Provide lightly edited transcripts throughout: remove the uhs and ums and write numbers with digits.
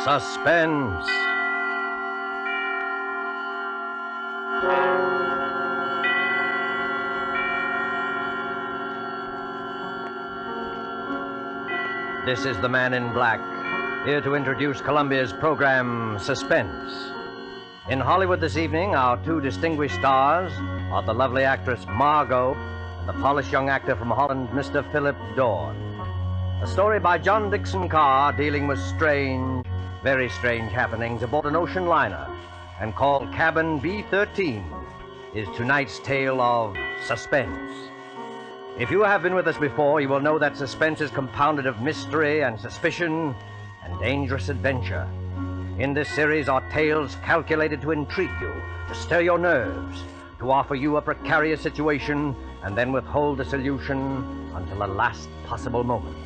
Suspense. This is the Man in Black, here to introduce Columbia's program, Suspense. In Hollywood this evening, our two distinguished stars are the lovely actress Margot and the polished young actor from Holland, Mr. Philip Dorn. A story by John Dixon Carr dealing with strange, very strange happenings aboard an ocean liner and called Cabin B-13 is tonight's tale of suspense. If you have been with us before, you will know that suspense is compounded of mystery and suspicion and dangerous adventure. In this series are tales calculated to intrigue you, to stir your nerves, to offer you a precarious situation and then withhold the solution until the last possible moment.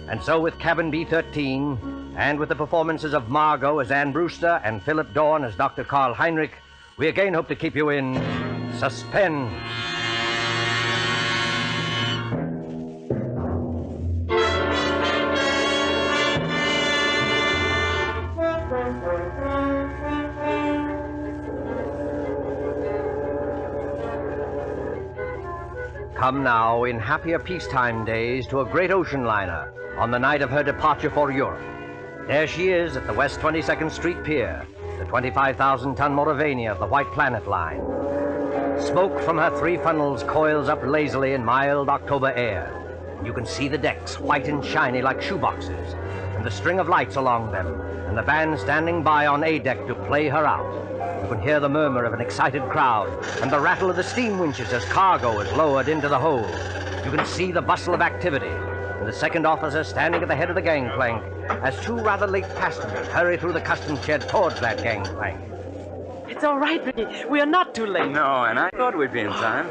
And so with Cabin B-13, and with the performances of Margot as Anne Brewster and Philip Dorn as Dr. Karl Heinrich, we again hope to keep you in suspense. Come now, in happier peacetime days, to a great ocean liner on the night of her departure for Europe. There she is at the West 22nd Street Pier, the 25,000-ton Moravania of the White Planet Line. Smoke from her three funnels coils up lazily in mild October air. You can see the decks, white and shiny like shoeboxes, and the string of lights along them, and the band standing by on A deck to play her out. You can hear the murmur of an excited crowd and the rattle of the steam winches as cargo is lowered into the hold. You can see the bustle of activity and the second officer standing at the head of the gangplank as two rather late passengers hurry through the customs shed towards that gangplank. It's all right, Ricky. We are not too late. No, and I thought we'd be in time.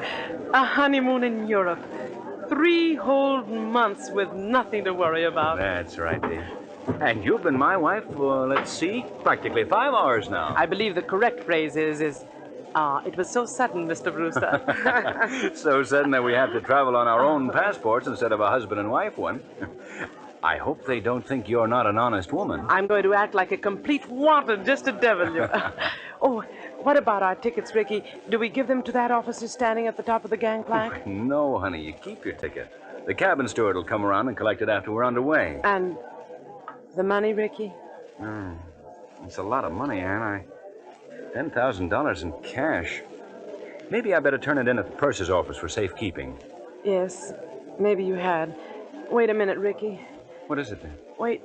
A honeymoon in Europe. 3 whole months with nothing to worry about. That's right, dear. And you've been my wife for, let's see, practically 5 hours now. I believe the correct phrase is, it was so sudden, Mr. Brewster. So sudden that we have to travel on our own passports instead of a husband and wife one. I hope they don't think you're not an honest woman. I'm going to act like a complete wanton just to devil you. Oh, what about our tickets, Ricky? Do we give them to that officer standing at the top of the gangplank? No, honey, you keep your ticket. The cabin steward will come around and collect it after we're underway. And the money, Ricky? It's a lot of money, Anne. $10,000 in cash. Maybe I better turn it in at the purser's office for safekeeping. Yes, maybe you had. Wait a minute, Ricky. What is it, then? Wait.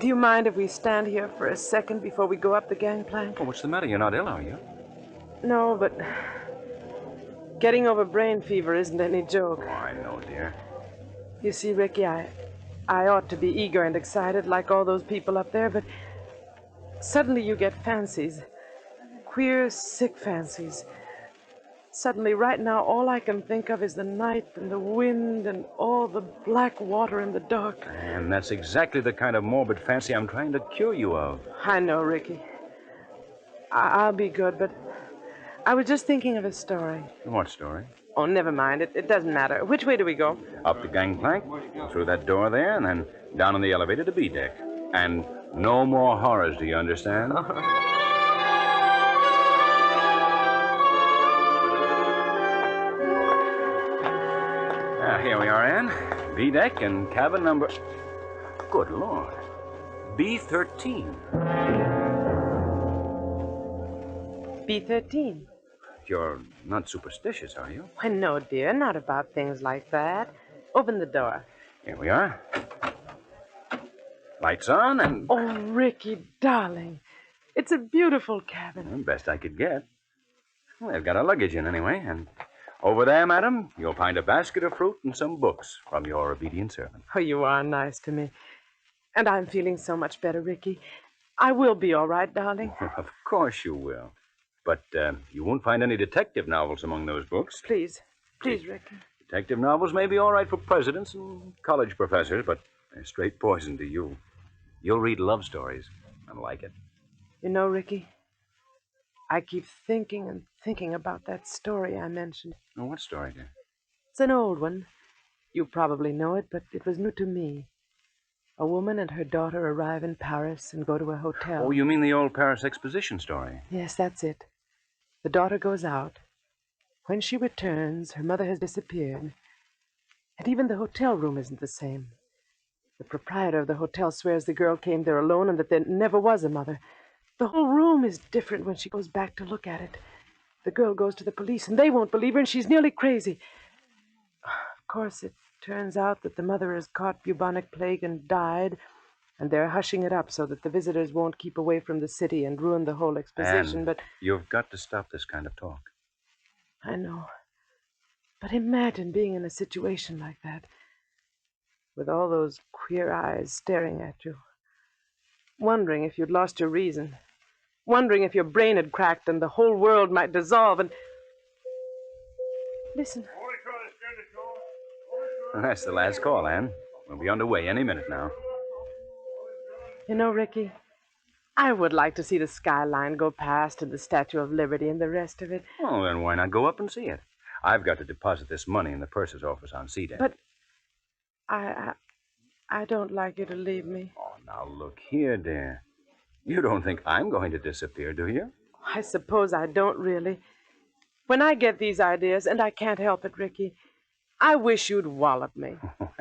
Do you mind if we stand here for a second before we go up the gangplank? Oh, what's the matter? You're not ill, are you? No, but getting over brain fever isn't any joke. Oh, I know, dear. You see, Ricky, I ought to be eager and excited like all those people up there, but suddenly you get fancies. Queer, sick fancies. Suddenly, right now, all I can think of is the night and the wind and all the black water in the dark. And that's exactly the kind of morbid fancy I'm trying to cure you of. I know, Ricky. I'll be good, but I was just thinking of a story. What story? Oh, never mind. It doesn't matter. Which way do we go? Up the gangplank, through that door there, and then down on the elevator to B deck. And no more horrors, do you understand? Here we are, Anne. B deck and cabin number... Good Lord. B-13. B-13. You're not superstitious, are you? Why, no, dear. Not about things like that. Open the door. Here we are. Lights on and... Oh, Ricky, darling. It's a beautiful cabin. Well, best I could get. Well, they've got our luggage in anyway, and... Over there, madam, you'll find a basket of fruit and some books from your obedient servant. Oh, you are nice to me. And I'm feeling so much better, Ricky. I will be all right, darling. Of course you will. But you won't find any detective novels among those books. Please, Ricky. Detective novels may be all right for presidents and college professors, but they're straight poison to you. You'll read love stories and like it. You know, Ricky, I keep thinking and thinking about that story I mentioned. Oh, what story, dear? It's an old one. You probably know it, but it was new to me. A woman and her daughter arrive in Paris and go to a hotel. Oh, you mean the old Paris exposition story? Yes, that's it. The daughter goes out. When she returns, her mother has disappeared. And even the hotel room isn't the same. The proprietor of the hotel swears the girl came there alone and that there never was a mother. The whole room is different when she goes back to look at it. The girl goes to the police, and they won't believe her, and she's nearly crazy. Of course, it turns out that the mother has caught bubonic plague and died, and they're hushing it up so that the visitors won't keep away from the city and ruin the whole exposition, Anne, but... you've got to stop this kind of talk. I know. But imagine being in a situation like that, with all those queer eyes staring at you, wondering if you'd lost your reason, wondering if your brain had cracked and the whole world might dissolve, and... Listen. Well, that's the last call, Anne. We'll be underway any minute now. You know, Ricky, I would like to see the skyline go past and the Statue of Liberty and the rest of it. Well, then why not go up and see it? I've got to deposit this money in the purser's office on C-Deck. But I don't like you to leave me. Oh, now look here, dear. You don't think I'm going to disappear, do you? I suppose I don't really. When I get these ideas, and I can't help it, Ricky, I wish you'd wallop me. Well,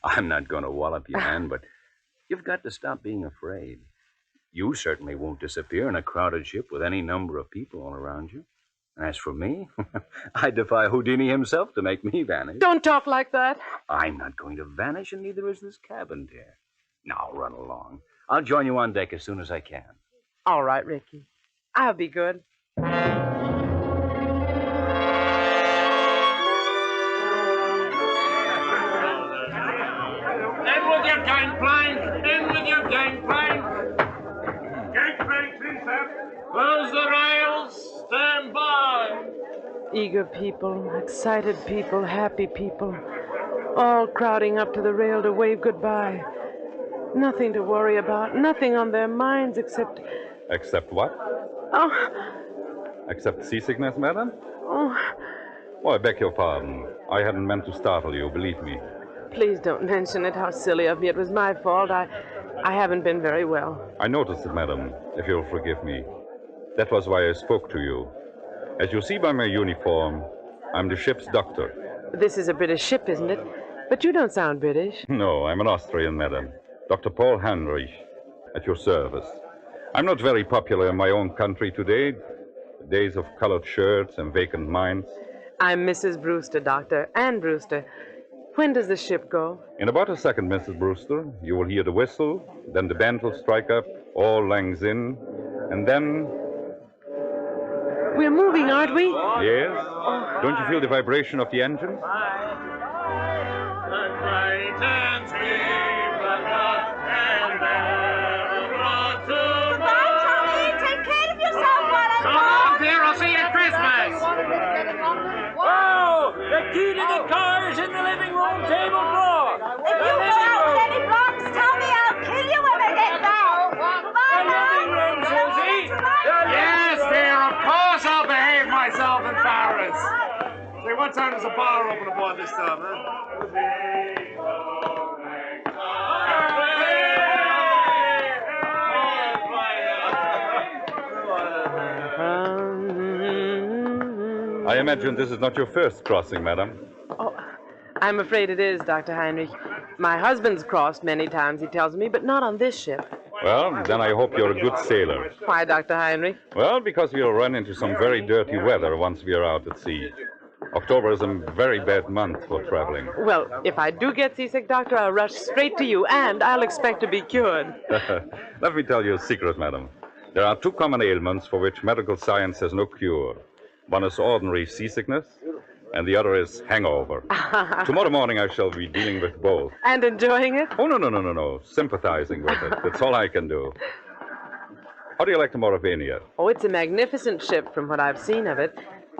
I'm not going to wallop you, Anne, but you've got to stop being afraid. You certainly won't disappear in a crowded ship with any number of people all around you. As for me, I defy Houdini himself to make me vanish. Don't talk like that. I'm not going to vanish, and neither is this cabin, dear. Now, run along. I'll join you on deck as soon as I can. All right, Ricky. I'll be good. In with your gangplank. Gangplank, please, sir. Close the rails. Stand by. Eager people, excited people, happy people, all crowding up to the rail to wave goodbye. Nothing to worry about, nothing on their minds except... Except what? Oh, Except seasickness, madam? oh, Oh, I beg your pardon. I hadn't meant to startle you, believe me. please don't mention it. How silly of me. It was my fault. I haven't been very well. I noticed it, madam, if you'll forgive me. That was why I spoke to you. As you see by my uniform, I'm the ship's doctor. This is a British ship, isn't it? But you don't sound British. No, I'm an Austrian, madam. Dr. Paul Heinrich, at your service. I'm not very popular in my own country today. Days of colored shirts and vacant minds. I'm Mrs. Brewster, Doctor, Ann Brewster. When does the ship go? In about a second, Mrs. Brewster, you will hear the whistle, then the band will strike up, all langs in, and then... We're moving, aren't we? Yes? Don't you feel the vibration of the engine? The key to the car is in the living room table drawer. If you go out with any blocks, Tommy, I'll kill you when I get back. Goodbye, Living room, Susie. Yes, dear, of course I'll behave myself in Paris. Say, what time does the bar open aboard this time, I imagine this is not your first crossing, madam. Oh, I'm afraid it is, Dr. Heinrich. My husband's crossed many times, he tells me, but not on this ship. Well, then I hope you're a good sailor. Why, Dr. Heinrich? Well, because we'll run into some very dirty weather once we are out at sea. October is a very bad month for traveling. Well, if I do get seasick, Doctor, I'll rush straight to you, and I'll expect to be cured. Let me tell you a secret, madam. There are two common ailments for which medical science has no cure. One is ordinary seasickness, and the other is hangover. Tomorrow morning I shall be dealing with both. And enjoying it? Oh, no. Sympathizing with it. That's all I can do. How do you like the Mauravania? Oh, it's a magnificent ship from what I've seen of it.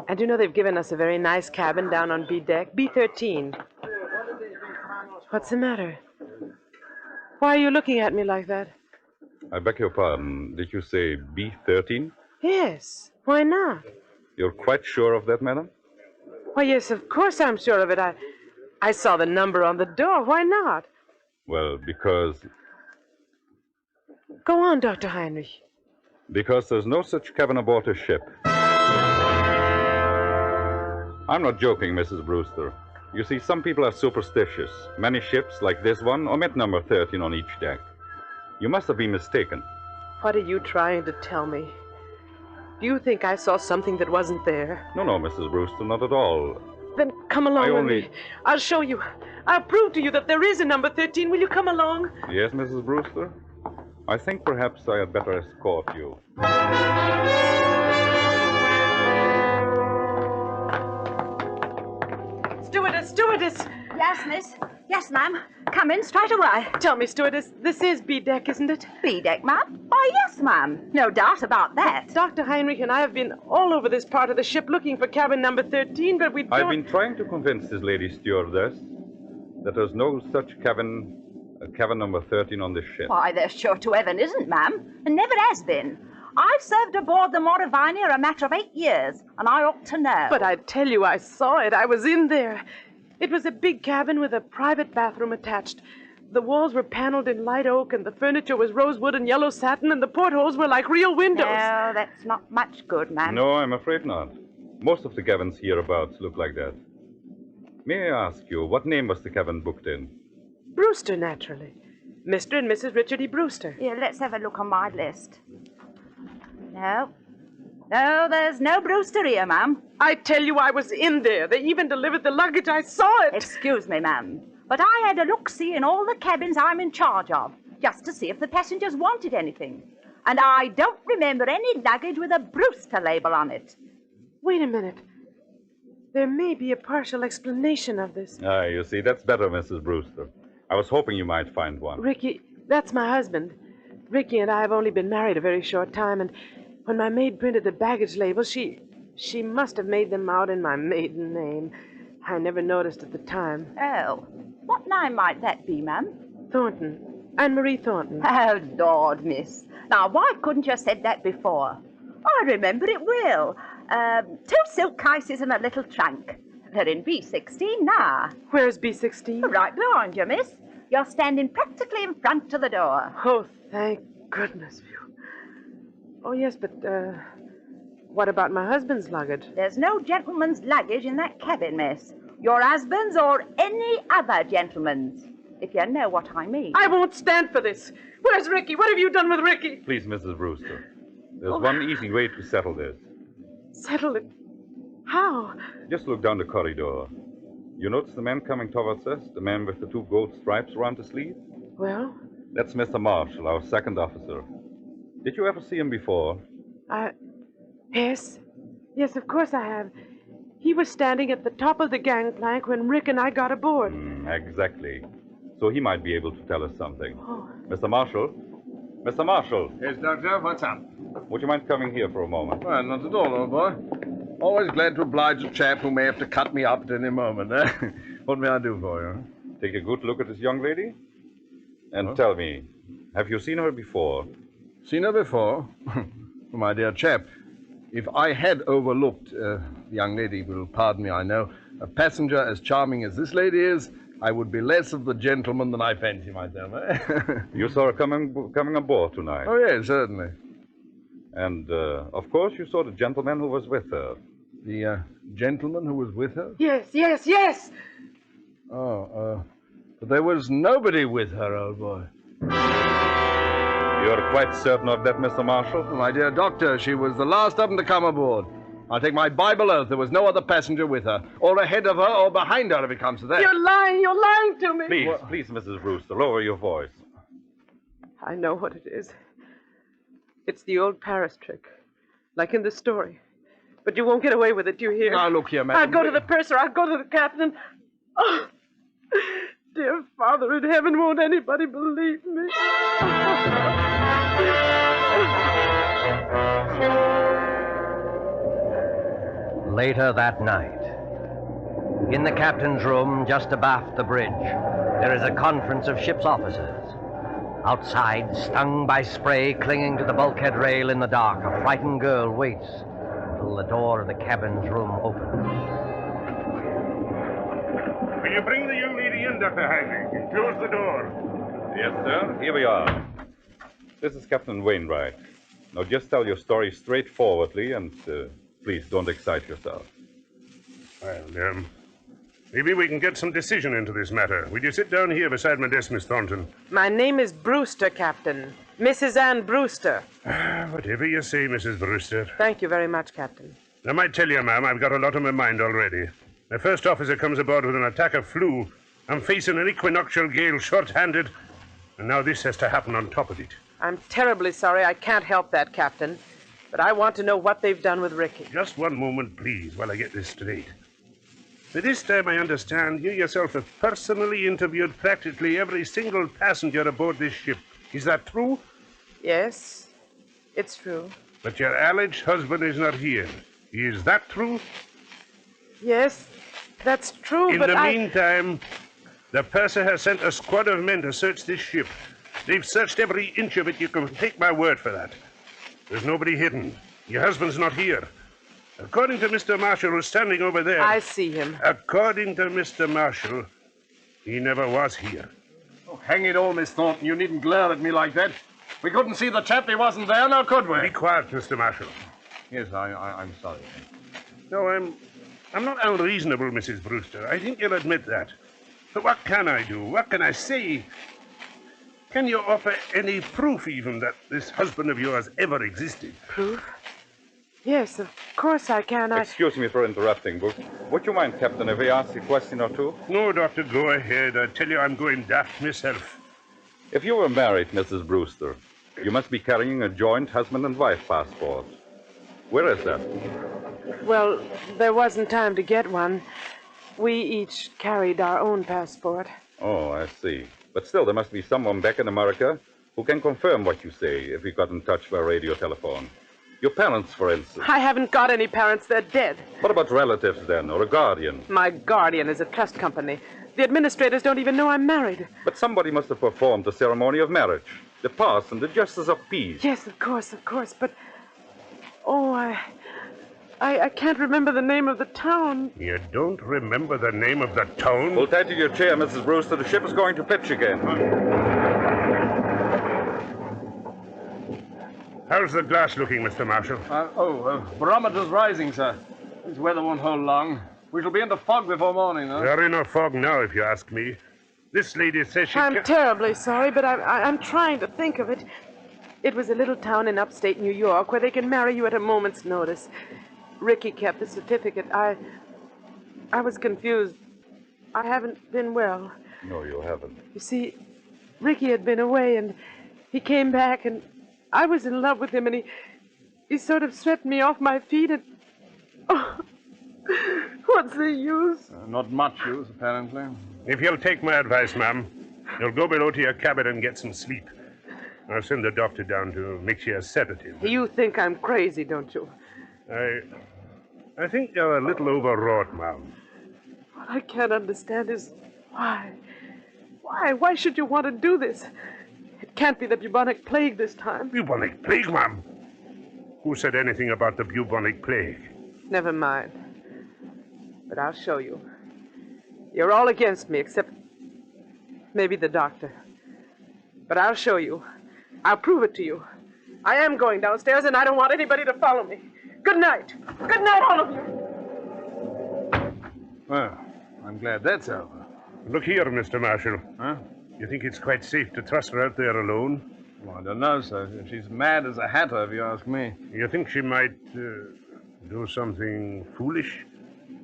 And you know they've given us a very nice cabin down on B deck, B-13. What's the matter? Why are you looking at me like that? I beg your pardon. Did you say B-13? Yes. Why not? You're quite sure of that, madam? Why, yes, of course I'm sure of it. I saw the number on the door. Why not? Well, because Go on, Dr. Heinrich. Because there's no such cabin aboard a ship. I'm not joking, Mrs. Brewster. You see, some people are superstitious. Many ships, like this one, omit number 13 on each deck. You must have been mistaken. What are you trying to tell me? Do you think I saw something that wasn't there? No, Mrs. Brewster, not at all. Then come along with me. I'll show you. I'll prove to you that there is a number 13. Will you come along? Yes, Mrs. Brewster? I think perhaps I had better escort you. Stewardess! Yes, miss. Yes, ma'am. Come in straight away. Tell me, stewardess, this is B-deck, isn't it? B-deck, ma'am? Oh, yes, ma'am. No doubt about that. Dr. Heinrich and I have been all over this part of the ship looking for cabin number 13, but we don't... I've been trying to convince this lady stewardess that there's no such cabin number 13 on this ship. Why, there sure to heaven isn't, ma'am. And never has been. I've served aboard the Mauravania a matter of 8 years, and I ought to know. But I tell you, I saw it. I was in there. It was a big cabin with a private bathroom attached. The walls were paneled in light oak, and the furniture was rosewood and yellow satin, and the portholes were like real windows. No, that's not much good, ma'am. No, I'm afraid not. Most of the cabins hereabouts look like that. May I ask you, what name was the cabin booked in? Brewster, naturally. Mr. and Mrs. Richard E. Brewster. Here, let's have a look on my list. No, there's no Brewster here, ma'am. I tell you, I was in there. They even delivered the luggage. I saw it. Excuse me, ma'am, but I had a look-see in all the cabins I'm in charge of, just to see if the passengers wanted anything. And I don't remember any luggage with a Brewster label on it. Wait a minute. There may be a partial explanation of this. You see, that's better, Mrs. Brewster. I was hoping you might find one. Ricky, that's my husband. Ricky and I have only been married a very short time, and when my maid printed the baggage labels, she must have made them out in my maiden name. I never noticed at the time. Oh, what name might that be, ma'am? Thornton. Anne-Marie Thornton. Oh, Lord, miss. Now, why couldn't you have said that before? I remember it well. 2 silk cases and a little trunk. They're in B-16 now. Where's B-16? Right behind you, miss. You're standing practically in front of the door. Oh, thank goodness. Oh, yes, but, what about my husband's luggage? There's no gentleman's luggage in that cabin, miss. Your husband's or any other gentleman's, if you know what I mean. I won't stand for this. Where's Ricky? What have you done with Ricky? Please, Mrs. Brewster. There's one easy way to settle this. Settle it? How? Just look down the corridor. You notice the man coming towards us? The man with the 2 gold stripes around his sleeve? Well? That's Mr. Marshall, our second officer. Did you ever see him before? Yes. Yes, of course I have. He was standing at the top of the gangplank when Rick and I got aboard. Exactly. So he might be able to tell us something. Oh. Mr. Marshall? Mr. Marshall? Yes, Doctor, what's up? Would you mind coming here for a moment? Well, not at all, old boy. Always glad to oblige a chap who may have to cut me up at any moment. What may I do for you? Take a good look at this young lady. And tell me, have you seen her before? Seen her before? My dear chap, if I had overlooked, the young lady will pardon me, I know, a passenger as charming as this lady is, I would be less of the gentleman than I fancy myself. You saw her coming aboard tonight. Oh, yes, certainly. And, of course, you saw the gentleman who was with her. The gentleman who was with her? Yes. Oh, but there was nobody with her, old boy. You're quite certain of that, Mr. Marshall? My dear doctor, she was the last of them to come aboard. I'll take my Bible oath there was no other passenger with her, or ahead of her, or behind her, if it comes to that. You're lying to me. Please, Mrs. Brewster, lower your voice. I know what it is. It's the old Paris trick, like in the story. But you won't get away with it, do you hear? Now, look here, madam. I'll go to the purser, I'll go to the captain. Oh, dear Father in heaven, won't anybody believe me? Later that night, in the captain's room just abaft the bridge, there is a conference of ship's officers. Outside, stung by spray clinging to the bulkhead rail in the dark, a frightened girl waits until the door of the cabin's room opens. Will you bring the young lady in, Dr. Heinrich, and close the door? Yes, sir. Here we are. This is Captain Wainwright. Now, just tell your story straightforwardly and please don't excite yourself. Well, maybe we can get some decision into this matter. Will you sit down here beside my desk, Miss Thornton? My name is Brewster, Captain. Mrs. Ann Brewster. Whatever you say, Mrs. Brewster. Thank you very much, Captain. I might tell you, ma'am, I've got a lot on my mind already. My first officer comes aboard with an attack of flu. I'm facing an equinoctial gale short-handed, and now this has to happen on top of it. I'm terribly sorry I can't help that, Captain. But I want to know what they've done with Ricky. Just one moment, please, while I get this straight. By this time, I understand you yourself have personally interviewed practically every single passenger aboard this ship. Is that true? Yes, it's true. But your alleged husband is not here. Is that true? Yes, that's true, In but the meantime, the purser has sent a squad of men to search this ship. They've searched every inch of it. You can take my word for that. There's nobody hidden. Your husband's not here. According to Mr. Marshall, who's standing over there... I see him. According to Mr. Marshall, he never was here. Oh, hang it all, Miss Thornton. You needn't glare at me like that. We couldn't see the chap. He wasn't there, now could we? Be quiet, Mr. Marshall. Yes, I'm sorry. No, I'm not unreasonable, Mrs. Brewster. I think you'll admit that. But what can I do? What can I say? Can you offer any proof, even, that this husband of yours ever existed? Proof? Yes, of course I can. Excuse me for interrupting, but would you mind, Captain, if we ask a question or two? No, Doctor, go ahead. I tell you, I'm going daft myself. If you were married, Mrs. Brewster, you must be carrying a joint husband and wife passport. Where is that? Well, there wasn't time to get one. We each carried our own passport. Oh, I see. But still, there must be someone back in America who can confirm what you say if we got in touch by radio telephone. Your parents, for instance. I haven't got any parents. They're dead. What about relatives, then, or a guardian? My guardian is a trust company. The administrators don't even know I'm married. But somebody must have performed the ceremony of marriage. The parson, the justice of peace. Yes, of course. But, oh, I can't remember the name of the town. You don't remember the name of the town? Hold tight to your chair, Mrs. Brewster. The ship is going to pitch again. How's the glass looking, Mr. Marshall? Barometer's rising, sir. This weather won't hold long. We shall be in the fog before morning, though. We're in a fog now, if you ask me. This lady says she... I'm terribly sorry, but I'm trying to think of it. It was a little town in upstate New York where they can marry you at a moment's notice. Ricky kept the certificate. I was confused. I haven't been well. No, you haven't. You see, Ricky had been away, and he came back, and I was in love with him, and he sort of swept me off my feet, and... Oh, what's the use? Not much use, apparently. If you'll take my advice, ma'am, you'll go below to your cabin and get some sleep. I'll send the doctor down to mix you a sedative. You think I'm crazy, don't you? I think you're a little overwrought, ma'am. What I can't understand is why. Why should you want to do this? It can't be the bubonic plague this time. Bubonic plague, ma'am? Who said anything about the bubonic plague? Never mind. But I'll show you. You're all against me, except maybe the doctor. But I'll show you. I'll prove it to you. I am going downstairs, and I don't want anybody to follow me. Good night. Good night, all of you. Well, I'm glad that's over. Look here, Mr. Marshall. Huh? You think it's quite safe to trust her out there alone? Well, I don't know, sir. She's mad as a hatter, if you ask me. You think she might do something foolish?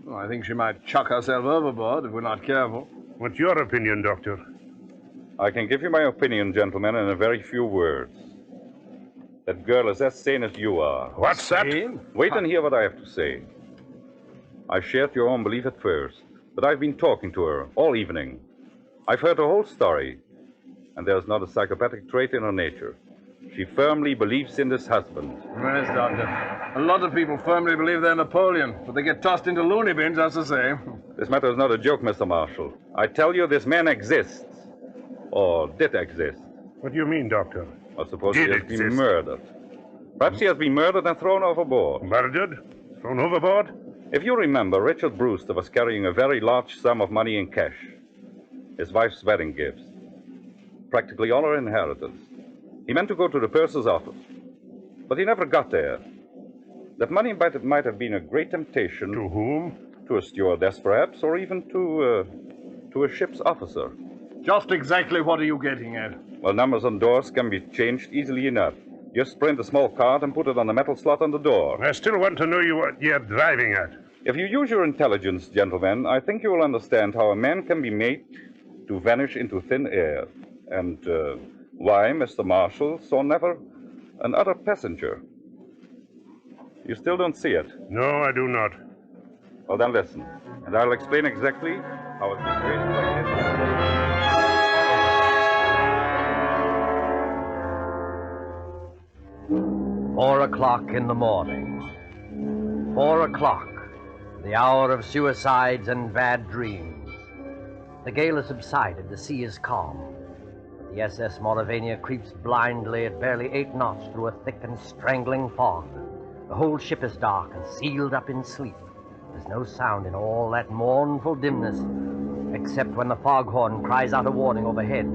Well, I think she might chuck herself overboard if we're not careful. What's your opinion, Doctor? I can give you my opinion, gentlemen, in a very few words. That girl is as sane as you are. What's that? Wait and hear what I have to say. I shared your own belief at first, but I've been talking to her all evening. I've heard her whole story, and there's not a psychopathic trait in her nature. She firmly believes in this husband. Yes, Doctor. A lot of people firmly believe they're Napoleon, but they get tossed into loony bins, that's the same. This matter is not a joke, Mr. Marshall. I tell you, this man exists. Or did exist. What do you mean, Doctor? I suppose he has been murdered. Perhaps he has been murdered and thrown overboard. Murdered? Thrown overboard? If you remember, Richard Brewster was carrying a very large sum of money in cash. His wife's wedding gifts. Practically all her inheritance. He meant to go to the purser's office, but he never got there. That money might have been a great temptation. To whom? To a stewardess, perhaps, or even to a ship's officer. Just exactly what are you getting at? Well, numbers on doors can be changed easily enough. Just print a small card and put it on the metal slot on the door. I still want to know what you're driving at. If you use your intelligence, gentlemen, I think you will understand how a man can be made to vanish into thin air. And why Mr. Marshall saw never another passenger. You still don't see it? No, I do not. Well, then listen, and I'll explain exactly how a situation like this... 4 o'clock in the morning. 4 o'clock, the hour of suicides and bad dreams. The gale has subsided, the sea is calm. The SS Mauravania creeps blindly at barely 8 knots through a thick and strangling fog. The whole ship is dark and sealed up in sleep. There's no sound in all that mournful dimness, except when the foghorn cries out a warning overhead.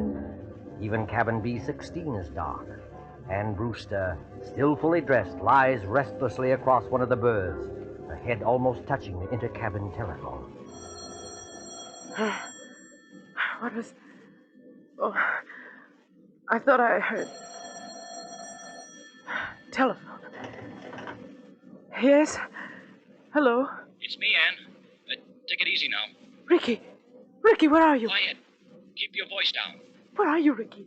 Even cabin B-13 is dark. Anne Brewster, still fully dressed, lies restlessly across one of the berths, her head almost touching the intercabin telephone. What was... Oh, I thought I heard... Telephone. Yes? Hello? It's me, Anne. Take it easy now. Ricky! Ricky, where are you? Quiet. Keep your voice down. Where are you, Ricky?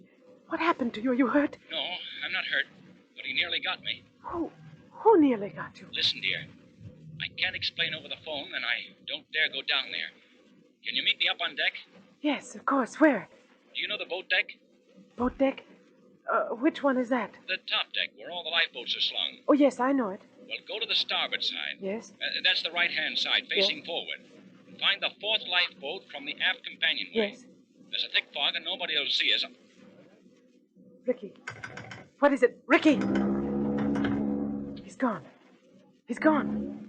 What happened to you? Are you hurt? No, I'm not hurt, but he nearly got me. Who nearly got you? Listen, dear. I can't explain over the phone, and I don't dare go down there. Can you meet me up on deck? Yes, of course. Where? Do you know the boat deck? Boat deck? Which one is that? The top deck, where all the lifeboats are slung. Oh, yes, I know it. Well, go to the starboard side. Yes? That's the right-hand side, facing forward. Find the 4th lifeboat from the aft companionway. Yes. There's a thick fog, and nobody will see us. Ricky. What is it? Ricky! He's gone. He's gone.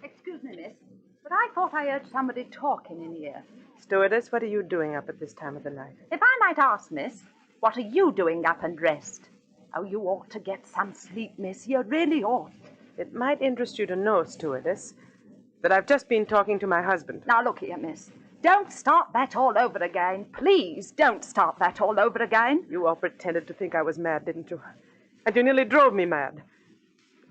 Excuse me, miss, but I thought I heard somebody talking in here. Stewardess, what are you doing up at this time of the night? If I might ask, miss, what are you doing up and dressed? Oh, you ought to get some sleep, miss. You really ought. It might interest you to know, stewardess, that I've just been talking to my husband. Now, look here, miss. Don't start that all over again. Please don't start that all over again. You all pretended to think I was mad, didn't you? And you nearly drove me mad.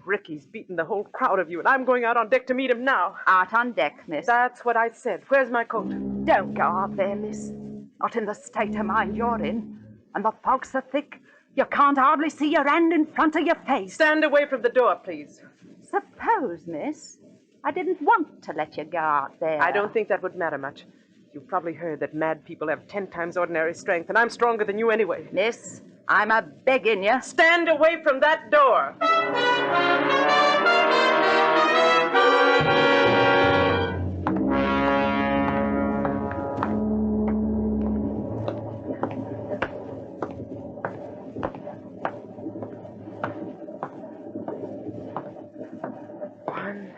Ricky's beaten the whole crowd of you, and I'm going out on deck to meet him now. Out on deck, miss. That's what I said. Where's my coat? Don't go out there, miss. Not in the state of mind you're in. And the fog's so thick, you can't hardly see your hand in front of your face. Stand away from the door, please. Suppose, miss, I didn't want to let you go out there. I don't think that would matter much. You've probably heard that mad people have 10 times ordinary strength, and I'm stronger than you anyway. Miss, I'm a begging you. Stand away from that door. 1,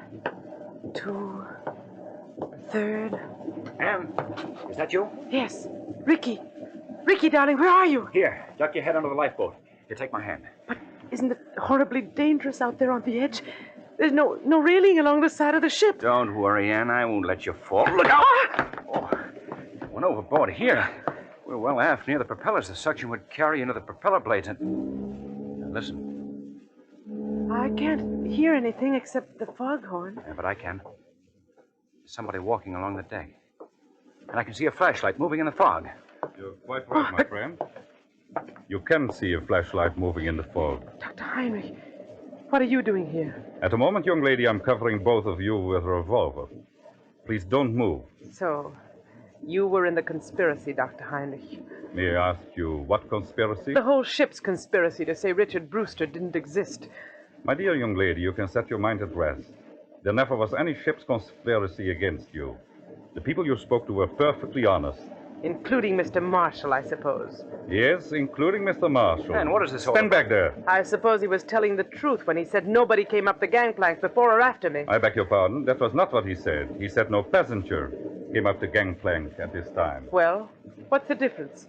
2, 3rd. Anne, is that you? Yes. Ricky. Ricky, darling, where are you? Here, duck your head under the lifeboat. Here, take my hand. But isn't it horribly dangerous out there on the edge? There's no railing along the side of the ship. Don't worry, Anne. I won't let you fall. Look out! Oh, went overboard here. We're well aft near the propellers. The suction would carry into the propeller blades and... Listen. I can't hear anything except the foghorn. Yeah, but I can. There's somebody walking along the deck. And I can see a flashlight moving in the fog. You're quite right, my friend. You can see a flashlight moving in the fog. Dr. Heinrich, what are you doing here? At the moment, young lady, I'm covering both of you with a revolver. Please don't move. So, you were in the conspiracy, Dr. Heinrich. May I ask you what conspiracy? The whole ship's conspiracy to say Richard Brewster didn't exist. My dear young lady, you can set your mind at rest. There never was any ship's conspiracy against you. The people you spoke to were perfectly honest. Including Mr. Marshall, I suppose. Yes, including Mr. Marshall. And what is this all Stand about? back there. I suppose he was telling the truth when he said nobody came up the gangplank before or after me. I beg your pardon. That was not what he said. He said no passenger came up the gangplank at this time. Well, what's the difference?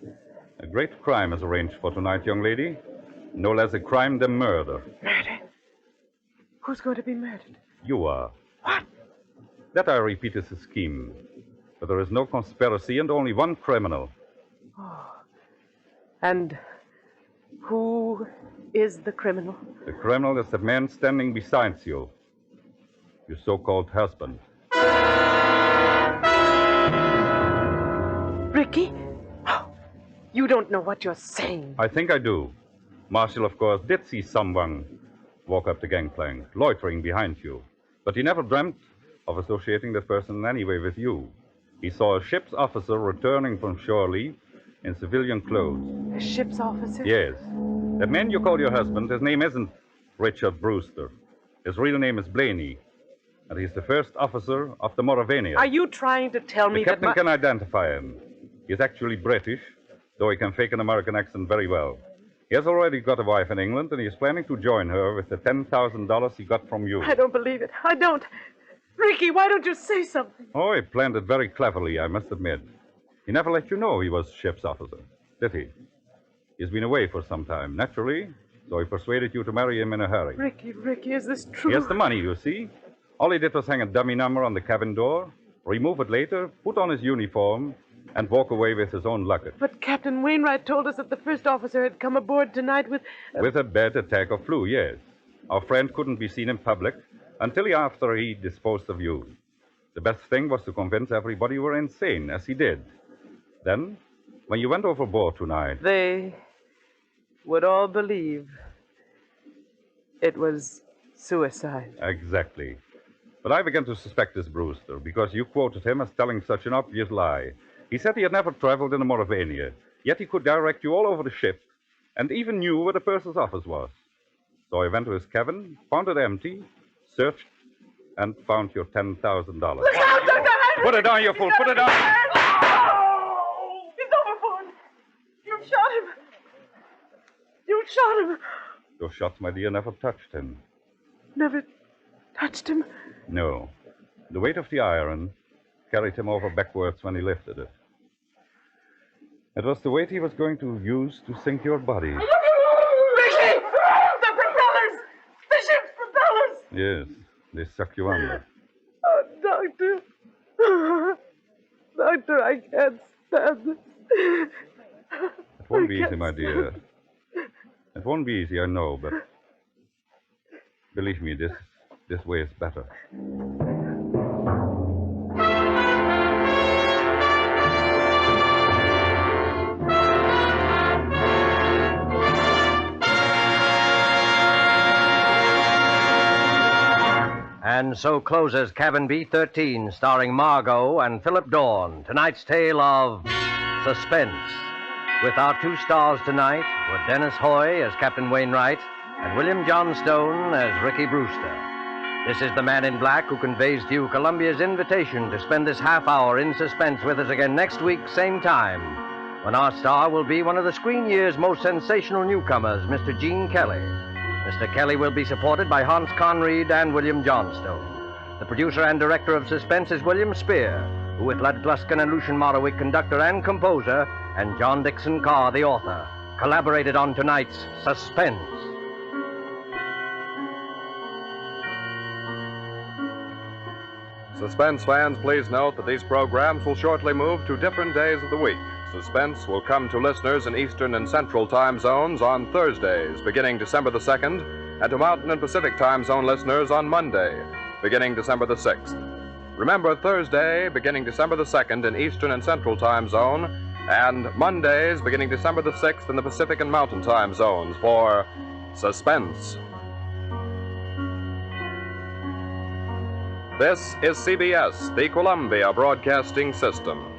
A great crime is arranged for tonight, young lady. No less a crime than murder. Murder? Who's going to be murdered? You are. What? That, I repeat, is a scheme. But there is no conspiracy and only one criminal. Oh. And who is the criminal? The criminal is the man standing beside you. Your so-called husband. Ricky? Oh, you don't know what you're saying. I think I do. Marshall, of course, did see someone walk up the gangplank, loitering behind you. But he never dreamt of associating that person in any way with you. He saw a ship's officer returning from shore leave in civilian clothes. A ship's officer? Yes. That man you call your husband, his name isn't Richard Brewster. His real name is Blaney. And he's the first officer of the Mauravania. Are you trying to tell me the captain that can identify him. He's actually British, though he can fake an American accent very well. He has already got a wife in England, and he's planning to join her with the $10,000 he got from you. I don't believe it. I don't. Ricky, why don't you say something? Oh, he planned it very cleverly, I must admit. He never let you know he was ship's officer, did he? He's been away for some time, naturally, so he persuaded you to marry him in a hurry. Ricky, is this true? He has the money, you see. All he did was hang a dummy number on the cabin door, remove it later, put on his uniform, and walk away with his own luggage. But Captain Wainwright told us that the first officer had come aboard tonight with... With a bad attack of flu, yes. Our friend couldn't be seen in public until after he disposed of you. The best thing was to convince everybody you were insane, as he did. Then, when you went overboard tonight... They would all believe it was suicide. Exactly. But I began to suspect this Brewster because you quoted him as telling such an obvious lie. He said he had never traveled in the Mauravania, yet he could direct you all over the ship and even knew where the purser's office was. So I went to his cabin, found it empty, searched, and found your $10,000. Look out! Put it down, you fool! Put it down! Oh! He's overboard! You shot him! You shot him! Those shots, my dear, never touched him. Never touched him? No. The weight of the iron carried him over backwards when he lifted it. It was the weight he was going to use to sink your body. Ricky! The propellers! The ship's propellers! Yes, they suck you under. Oh, Doctor. Doctor, I can't stand this. It won't be easy, my dear. It won't be easy, I know, but believe me, this way is better. And so closes Cabin B-13, starring Margot and Philip Dorn. Tonight's tale of Suspense. With our two stars tonight were Dennis Hoy as Captain Wainwright and William Johnstone as Ricky Brewster. This is the Man in Black who conveys to you Columbia's invitation to spend this half hour in suspense with us again next week, same time, when our star will be one of the screen year's most sensational newcomers, Mr. Gene Kelly. Mr. Kelly will be supported by Hans Conried and William Johnstone. The producer and director of Suspense is William Spear, who with Lud Gluskin and Lucian Morawick, conductor and composer, and John Dixon Carr, the author, collaborated on tonight's Suspense. Suspense fans, please note that these programs will shortly move to different days of the week. Suspense will come to listeners in Eastern and Central time zones on Thursdays, beginning December the 2nd, and to Mountain and Pacific time zone listeners on Monday, beginning December the 6th. Remember, Thursday, beginning December the 2nd in Eastern and Central time zone, and Mondays, beginning December the 6th in the Pacific and Mountain time zones for Suspense. This is CBS, the Columbia Broadcasting System.